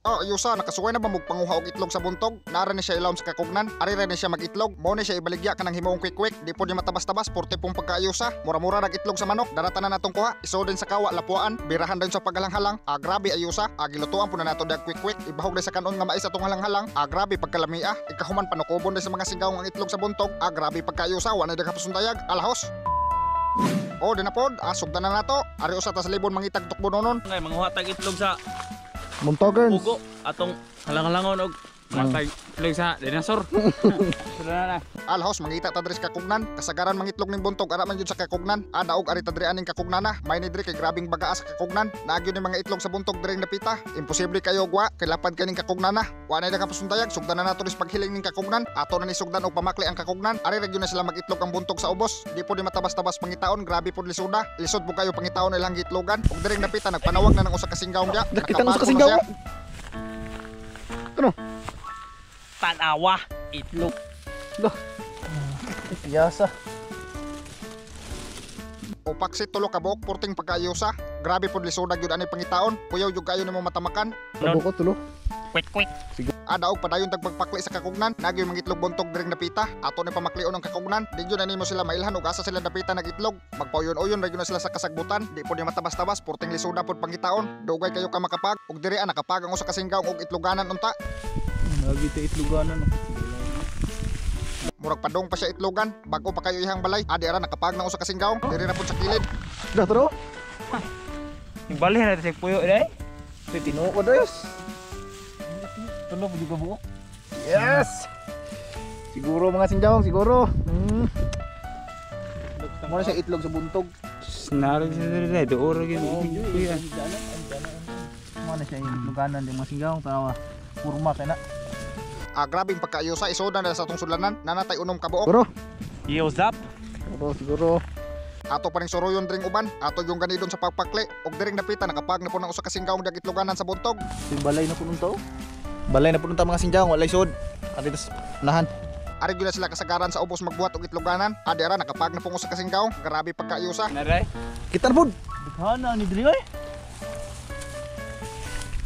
Oh, yusa nakasuway na ba magpanguha og itlog sa buntog? Nara ni siya ilawom sa kakugnan. Ari ra ni siya mag-itlog. Mao ni siya ibaligya kanang himuong quick. Di po di matabas-tabas porte pong pagkaayusa. Mura-mura nag itlog sa manok. Daratan na natong kuha. Isodin sa kawa lapuan. Birahan dayon sa paghalang-halang. Grabe ayusa. Gilutuan po na nato dag quick. Ibahog na sa kanon nga mais atong halang-halang. Grabe pagkalamia. Ikahuman panukubon din sa mga sigaw ang itlog sa buntog. Grabe pagkaayusa. Wala dag hapusundayag. Alahos. Oh, dinapod. Sugdan na nato. Ari usa ta sa libon mangitag tukbo nonon. Ngay manguha tag itlog sa Muntogen. pugo atong halang-halangon og matay itlog sa dinosaur. Sura na. Alhos mangita ta diri sa kakugnan. Kasagaran mangitlog ning buntog ara man jud sa kakugnan. Daog ari ta diri aning kakugnana. May ni diri kay grabing bagaa sa kakugnan. Naagyo ni mga itlog sa buntog diri napita. Imposible kayo gwa kay lapad kaning kakugnana. Wa na kapasuntayag sugdan na nato dis paghiling ning kakugnan. Ato na ni sugdan og pamakli ang kakugnan. Ari ra gyud na sila magitlog ang buntog sa ubos. Di po di matabas-tabas pangitaon. Grabe pod lisuda. Lisod po kayo pangitaon ilang gitlogan. Og diri napita nagpanawag na ng usa ka singgaw dia. Nakita mo sa kasinggaw. Ano? Tanawa itlog. Yasa. Upaksit tulo ka buok porting pagkaayusa. Grabe pod lisuda gyud ani pangitaon. Puyaw jud kayo nimo matamakan. Kabukot tulo. Quick. Daog padayon tagpagpakli sa kakugnan. Nagyo mangitlog buntog diring napita. Ato ni pamaklion ang kakugnan. Di gyud nimo sila mailhan og asa sila napita nagitlog. Magpauyon-uyon ra gyud na sila sa kasagbutan. Di pod matabas-tabas porting lisuda pod pangitaon. Dugay kayo ka makapag og diri nakapag ang usa ka singgaw og itloganan unta. Nagita itloganan. Murag padong pa siya itlogan. Bago pa kayo ihang balay. Adi ara nakapag ng usa ka singgaw. Diri na pod sa kilid. Dah tro. Ibalik na sa puyo dai. Tinuod dos. Tulo mo juga buok. Yes. Siguro mga singjawang siguro. Mo na siya itlog sa buntog. Narig sa diri do ora gyud. Mo na siya itloganan din mga singjawang tawa. Kurma kay na. Grabing pagkaayusa isoda na sa atong sudlanan. Nanatay unom ka buok. Siguro. Yos up. Siguro. Ato pa ring suruyon dring uban. Ato yung ganidon sa pagpakli. Og diring napita nakapag na po ng usa ka singgaw dag itloganan sa buntog. Balay na punong to. Balay na punong ta mga singjawang walay sud. Adi tas nahan. Ari gyud na sila kasagaran sa ubos magbuhat og itloganan. Adi ara nakapag na po usa ka singgaw. Grabe pagkaayusa. Naray. Kita na pud. Hana ni diri oy.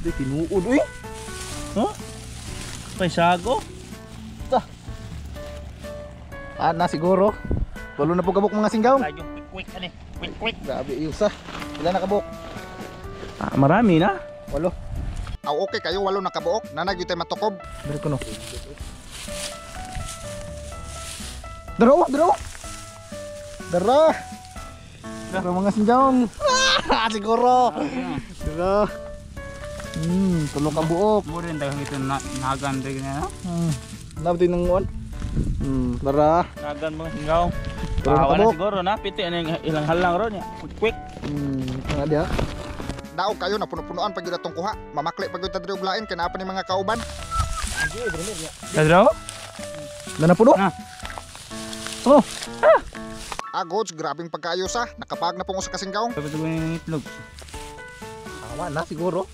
Di tinuod uy. Huh? Paisago. Na siguro. Walo na po kabuk mga singgawang. Tayo quick ani. Quick. Grabe yusa. Ilan na kabuk? Marami na. Walo. Okay kayo walo nakabuok. Nanag yun tayo matukob. Dari ko no. Daro. Dara mga singjawang. Siguro. Dara. Tulong ka buok. Mo rin daw ito nagan diri na. Nabdi ng uwan. Dara. Nagan mga singaw. Tulong ka Wala buok. siguro na piti ani ilang halang ron ya. Quick. Nga dia. Daog kayo na puno-punuan pag yun atong kuha. Mamakli pag yun tadri og lain. Kinapa ni mga kauban. Kadro? Dana puno. Oh. Gods, grabing pagkaayusa. Nakapag na pong usa ka singgaw. Dapat ng itlog. Awa na siguro.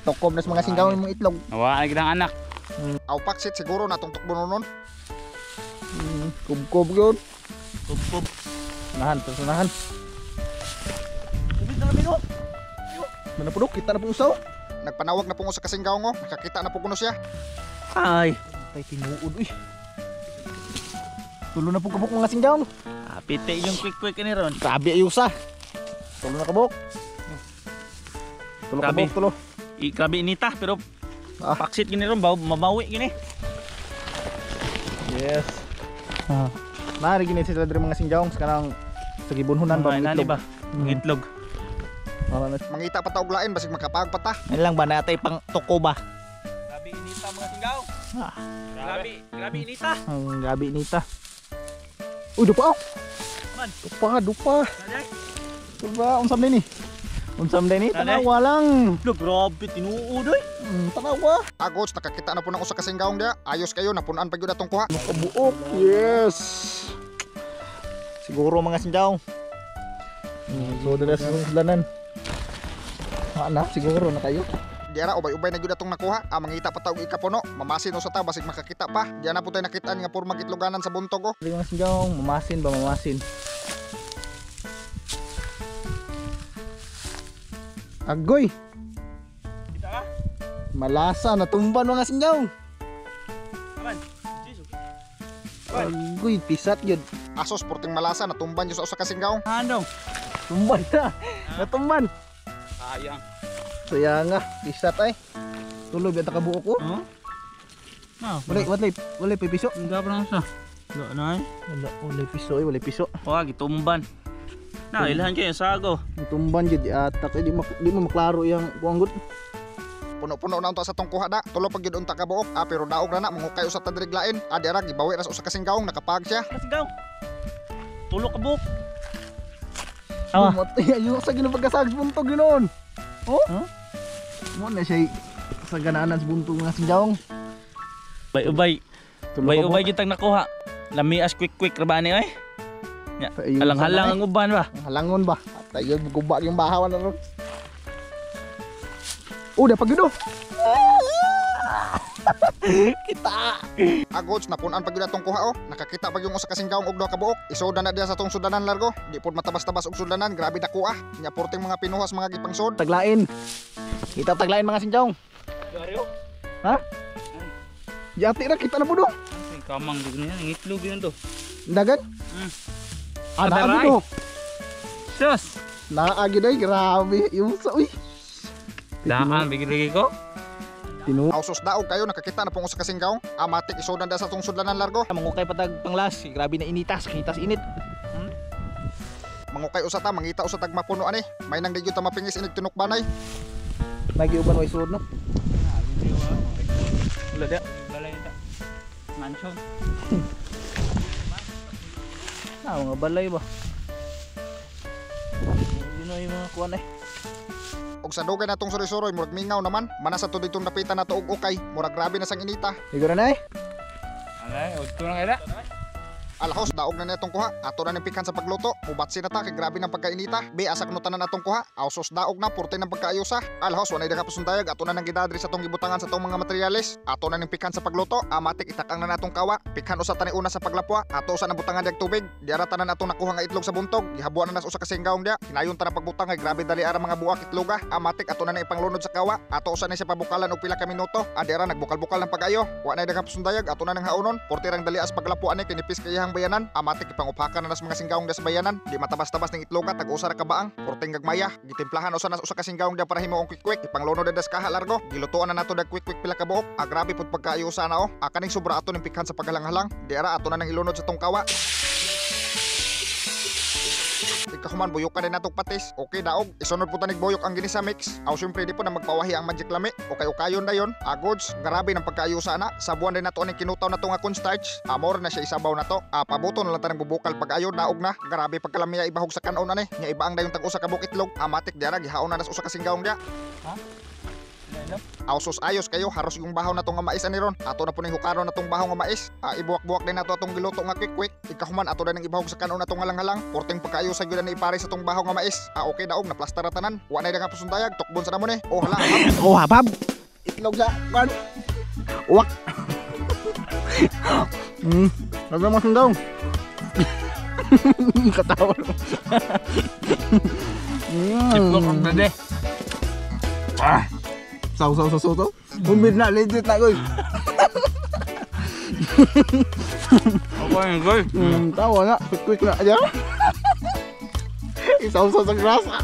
Tokob na sa mga singgawang mga itlog. Nawa ay gidang anak. Paksit siguro natong tukbo nonon. Kubkob yun. Pub. Nahan, terus nahan. Mana puno, kita na pong usaw. Nagpanawag na pong usa ka singgaw ngo. Nakakita na po kuno siya. Ay. Tay tinuod uy. Tulo na po kabuk mga singgawang. Piti yung quick ni ron. Grabe ayusa. Tulo na kabuk. Tulo Grabe. kabuk, tulo. Grabe inita pero paksit gini ron mabawi gini. Yes. Nari gini sila dari mga singjawang sekarang sa gibunhunan ba Nani ba? Itlog. Mangita pa taog lain basig makapag pa ta. Ano lang ba natay pang toko ba? Grabe inita mga singgaw. Grabe inita. Ang gabi nita. Uy, dupa oh. Man. Dupa. Dupa, unsam din ni. Unsam din ni, tanawa lang. Lo, grabe tinuod oy. Tanawa. Gods, nakakita na po ng usa ka singgaw dia. Ayos kayo napunan pag yun atong kuha. Kabuok. Yes. Siguro mga sinjaw. So, dala sa sulanan. Na, siguro na kayo. Di ara ubay-ubay na gyud atong nakuha. Mangita pa taog ikapuno. Mamasin usa ta basig makakita pa. Di na po tayo nakitaan nga purmag itloganan sa buntog oh. Mga sinjaw, mamasin ba mamasin? Agoy. Kita ka? Malasa na tumban mga singgaw. Aman. Agoy, pisat yun. Asos porting malasa natumban jud sa usa ka singgaw. Handong. Tumban na. Natumban. Sayang. Saya nga, pisat ay. Tuloy biya kabuok ko. Oh. Ah, Wala piso. Enggak pernah sa. Enggak naik. Wala piso, wala piso. Wah, gitumban. Nah, ilahan kayo sa sago. Tumban jud atak di mo maklaro yang kuanggot. Puno-puno na unta sa tong kuha da. Tulo pag gyud unta ka buok. Pero daog na mangukay usa ta diri lain. Adi ra gibawi ra sa usa ka singgaw nakapag siya. Kasigaw. Tulok ka buk. Awa. Matay ayo sa ginapagkasag buntog ginoon. Oh? Huh? Mo na siya sa ganaanan sa buntog nga singgawng. Ubay-ubay. Ubay-ubay kitang nakuha. Lamias quick-quick rabani ay. Ya, halang-halang ang uban ba? Halangon ba? At tayo guba yung bahawan na ron. Udah pag yun. Kita. Agods napunan pag yun atong kuha oh. Nakakita pag yung usa ka singgaw og duha ka buok. Isodan na diya sa tong sudanan largo. Di pod matabas-tabas og sudanan. Grabe na kuha. Nya porting mga pinuhas mga gipangsod. Taglain. Kita taglain mga singgawng. Ha? Jati ra kita na po do. Kamang di ganyan, ngitlog yun to. Dagan? Naagi do. Sus! Naagi do, grabe. Yung sa uy. Daan, bigiligi ko. Tinu. Ausos daog kayo nakakita na pong usa ka singgaw. Amatik isodan da sa tong sudanan largo. Mangukay patag panglas. Grabe na initas. Kinitas init. Mangukay usa ta mangita usa tag mapuno ani. May nang digyo ta mapingis inig tinukbanay. Nagi-uban way sud no. Wala dia. Balay ita. Mansion. Mga balay ba? Yun ay mga kuwan eh. Og sa dugay natong suri-suroy murag mingaw naman. Manasa to ditong napitan nato og ukay. Murag grabe na sang inita. Igor na eh. Alay, udto na kaya. Alhos daog na netong kuha. Ato na nimpikan sa pagluto. Mubatsi na ta kay grabe ng pagkainita. Be asa kunutan na natong kuha. Ausos daog na porte ng pagkaayusa. Alhos wanay daga pasundayag ato na nang gidadri sa tong gibutangan sa tong mga materyales. Ato na nimpikan sa pagluto. Amatik itakang na natong kawa. Pikhan usa tani una sa paglapwa. Ato usa na butangan dag tubig. Diara tanan natong nakuha nga itlog sa buntog. Gihabuan na nas usa ka singgawng dia. Hinayon ta na pagbutang kay grabe dali ara mga buwak itloga. Amatik ato na ipanglunod sa kawa. Ato usa na siya pabukalan og pila ka minuto. Adira nagbukal-bukal ng pag-ayo. Wa na daga pasundayag ato na nang haunon. Porte rang dali as paglapwa ani kinipis kayahang bayanan. Amatik ipanguphakan na nas mga singgawong das bayanan. Di matabas-tabas ning itloga tag usa ra ka baang. Porteng gagmaya. Gitimplahan usa nas usa ka singgawong dia para himuong quick-quick. Ipanglunod das kaha largo. Gilutuan na nato dag quick-quick pila ka buok. Grabe pud pagkaayo sana oh. Kaning sobra ato ning pikhan sa paghalang-halang. Diara ato na nang ilunod sa tong kawa. Ikahuman buyukan din natong patis. Okay daog. Isunod po tanig boyok ang ginisa mix. Aw syempre di po na magpawahi ang magic lami. Okay ukayon dayon. Agods, grabe ng pagkaayo sana. Sabuan din nato aning kinutaw nato nga cornstarch. Amor na siya isabaw nato. Pabuto na lang tanang bubukal pag-ayo daog na. Grabe pagkalamiya ibahog sa kanon ani. Nya ibaang dayon tag usa ka bukitlog. Amatik diara gihaon na nas usa ka singgawong dia. Ausos ayos kayo haros yung bahaw na tong nga mais ani ron. Ato na po ning hukaron na tong bahaw nga mais. Ibuwak-buwak din nato atong giluto nga quick-quick. Ikahuman ato na ning ibahog sa kanon na tong halang-halang. Porteng pagkaayo sa gyud na ipare sa tong bahaw nga mais. Okay daog na plaster tanan. Wa na nga pasundayag tukbon sa namon eh. Oh hala. Oh habab. Itlog sa kan. Uwak. Sabi mo sundong. Katawa. Ciplok ang dede. Saw. Bumid na, legit na koy. Okay, goy. Tawa na, quick na aja. Isaw sa grasa.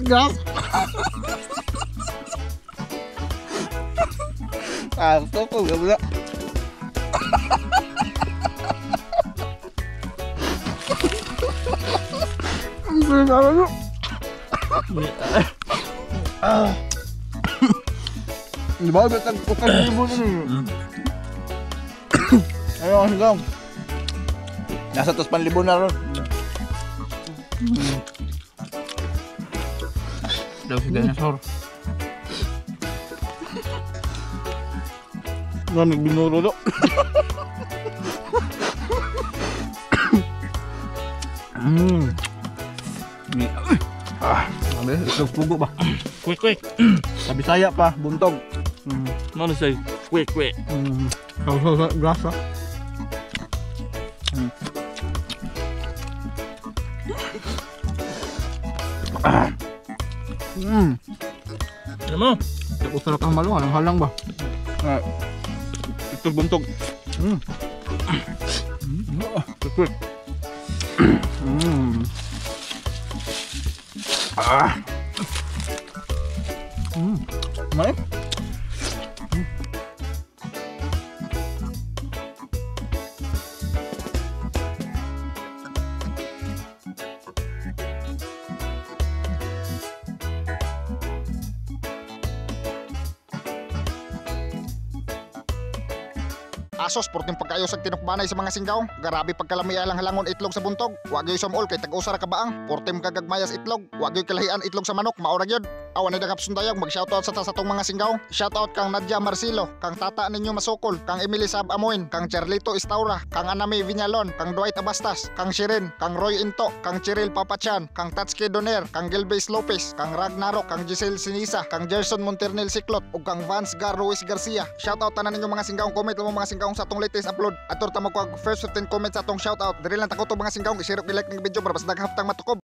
Gas. Stop gak boleh. Lu. Di bawah betang bukan ibu ini. Ayo Mas Gong. Nasa 1,000 na ron. Daw si dinosaur. Ngamig binuro do. Ambil itlog pugo ba? Quick. Sa Bisaya pa, buntog. Mana say? Quick. Sa grasa. Alam mo, Tapos na kang malo, halang ba? ito buntog. Quick. Malik? Asos, porting pagkayo sa tinukbanay sa mga singgaw. Garabi pagkalamiya lang halangon itlog sa buntog. Wag yoy samol kay tag-usa ra ka baang. Portim kagagmayas itlog. Wag yoy kalahian itlog sa manok, maura gyud. Awan ni dagap sundayag mag-shoutout sa tasatong mga singgaw. Shoutout kang Nadia Marcilo, kang tata ninyo Masukol, kang Emily Sab Amoin, kang Charlito Istaura, kang Anami Viñalon, kang Dwight Abastas, kang Shirin, kang Roy Into, kang Cheryl Papachan, kang Tatsuki Doner, kang Gilbase Lopez, kang Ragnarok, kang Giselle Sinisa, kang Gerson Monternel Siklot, ug kang Vance Gar Ruiz Garcia. Shoutout tanan ninyo mga singgaw, comment lang mo mga singgaw sa atong latest upload. Atur ta mo first 15 comments sa atong shoutout. Diri lang ta ko to mga singgaw, i-share og i-like ng video para mas daghaftang matukob.